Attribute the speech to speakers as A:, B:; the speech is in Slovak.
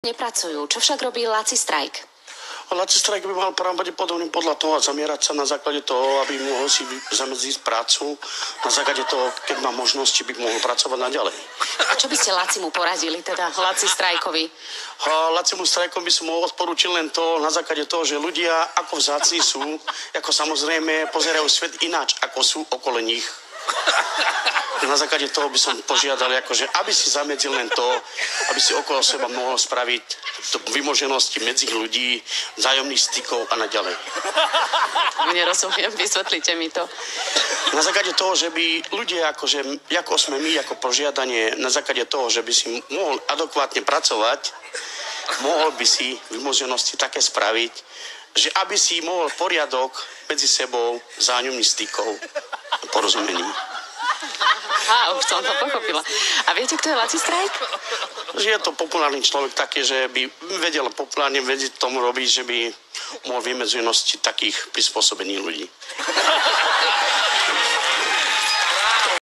A: Nepracujú. Čo však robí Laci strajk?
B: Laci strajk by mal pravdepodobne podľa toho zamierať sa na základe toho, aby mohol si zamedziť prácu. Na základe toho, keď má možnosti, by mohol pracovať naďalej.
A: A čo by ste Lacimu poradili, teda Laci strajkovi?
B: Lacimu strajkom by som mu odporúčil len to, na základe toho, že ľudia ako vzácni sú, ako samozrejme pozerajú svet ináč, ako sú okolo nich. Na základe toho by som požiadal, akože, aby si zamedzil len to, aby si okolo seba mohol spraviť vymoženosti medzi ľudí, vzájomných stykov a naďalej.
A: Nerozumiem, vysvetlite mi to.
B: Na základe toho, že by ľudia, akože, ako sme my, ako požiadanie, na základe toho, že by si mohol adekvátne pracovať, mohol by si vymoženosti také spraviť, že aby si mohol poriadok medzi sebou, vzájomných stykov a porozumení.
A: Aha, už som to pochopila. A viete, kto je Laci strajk?
B: Že je to populárny človek taký, že by vedel populárne vedieť tomu robiť, že by mohol vymezenosti takých prispôsobených ľudí.